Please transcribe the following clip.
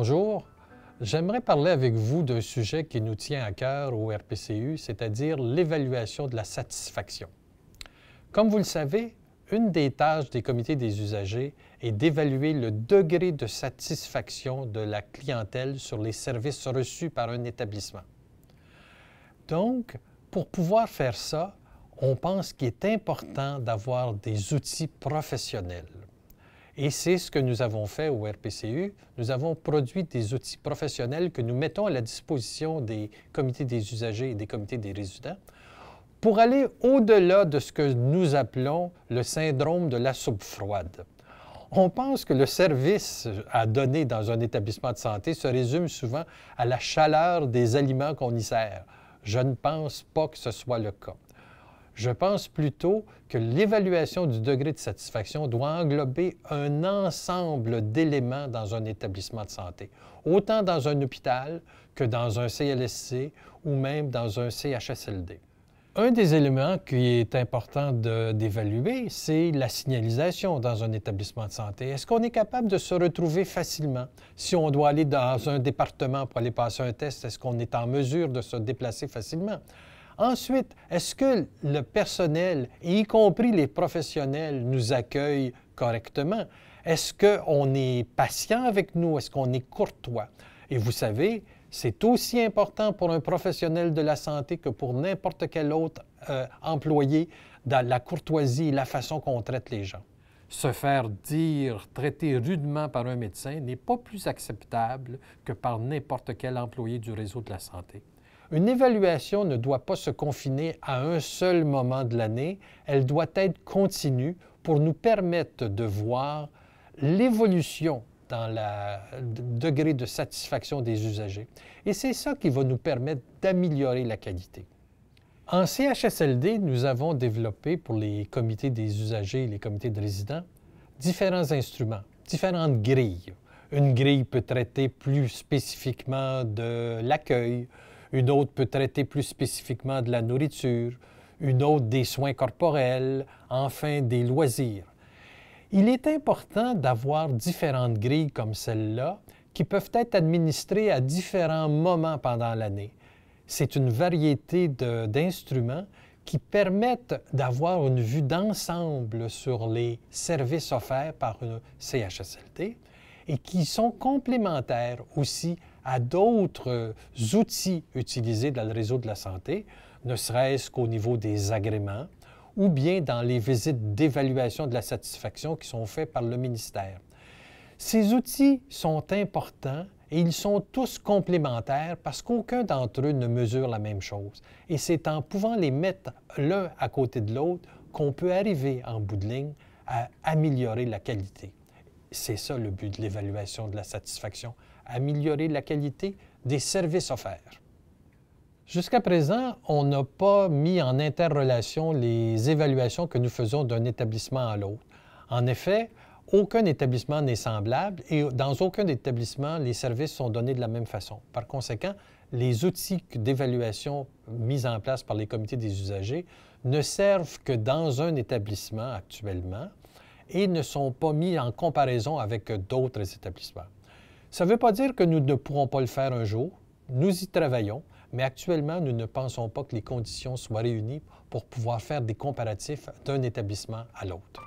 Bonjour, j'aimerais parler avec vous d'un sujet qui nous tient à cœur au RPCU, c'est-à-dire l'évaluation de la satisfaction. Comme vous le savez, une des tâches des comités des usagers est d'évaluer le degré de satisfaction de la clientèle sur les services reçus par un établissement. Donc, pour pouvoir faire ça, on pense qu'il est important d'avoir des outils professionnels. Et c'est ce que nous avons fait au RPCU. Nous avons produit des outils professionnels que nous mettons à la disposition des comités des usagers et des comités des résidents pour aller au-delà de ce que nous appelons le syndrome de la soupe froide. On pense que le service à donner dans un établissement de santé se résume souvent à la chaleur des aliments qu'on y sert. Je ne pense pas que ce soit le cas. Je pense plutôt que l'évaluation du degré de satisfaction doit englober un ensemble d'éléments dans un établissement de santé, autant dans un hôpital que dans un CLSC ou même dans un CHSLD. Un des éléments qui est important d'évaluer, c'est la signalisation dans un établissement de santé. Est-ce qu'on est capable de se retrouver facilement? Si on doit aller dans un département pour aller passer un test, est-ce qu'on est en mesure de se déplacer facilement? Ensuite, est-ce que le personnel, y compris les professionnels, nous accueillent correctement? Est-ce qu'on est patient avec nous? Est-ce qu'on est courtois? Et vous savez, c'est aussi important pour un professionnel de la santé que pour n'importe quel autre employé dans la courtoisie et la façon qu'on traite les gens. Se faire traiter rudement par un médecin n'est pas plus acceptable que par n'importe quel employé du réseau de la santé. Une évaluation ne doit pas se confiner à un seul moment de l'année, elle doit être continue pour nous permettre de voir l'évolution dans le degré de satisfaction des usagers. Et c'est ça qui va nous permettre d'améliorer la qualité. En CHSLD, nous avons développé pour les comités des usagers et les comités de résidents différents instruments, différentes grilles. Une grille peut traiter plus spécifiquement de l'accueil, une autre peut traiter plus spécifiquement de la nourriture, une autre des soins corporels, enfin des loisirs. Il est important d'avoir différentes grilles comme celle-là qui peuvent être administrées à différents moments pendant l'année. C'est une variété d'instruments qui permettent d'avoir une vue d'ensemble sur les services offerts par un CHSLD et qui sont complémentaires aussi à d'autres outils utilisés dans le réseau de la santé, ne serait-ce qu'au niveau des agréments ou bien dans les visites d'évaluation de la satisfaction qui sont faites par le ministère. Ces outils sont importants et ils sont tous complémentaires parce qu'aucun d'entre eux ne mesure la même chose. Et c'est en pouvant les mettre l'un à côté de l'autre qu'on peut arriver en bout de ligne à améliorer la qualité. C'est ça le but de l'évaluation de la satisfaction, améliorer la qualité des services offerts. Jusqu'à présent, on n'a pas mis en interrelation les évaluations que nous faisons d'un établissement à l'autre. En effet, aucun établissement n'est semblable et dans aucun établissement, les services sont donnés de la même façon. Par conséquent, les outils d'évaluation mis en place par les comités des usagers ne servent que dans un établissement actuellement et ne sont pas mis en comparaison avec d'autres établissements. Ça ne veut pas dire que nous ne pourrons pas le faire un jour. Nous y travaillons, mais actuellement, nous ne pensons pas que les conditions soient réunies pour pouvoir faire des comparatifs d'un établissement à l'autre.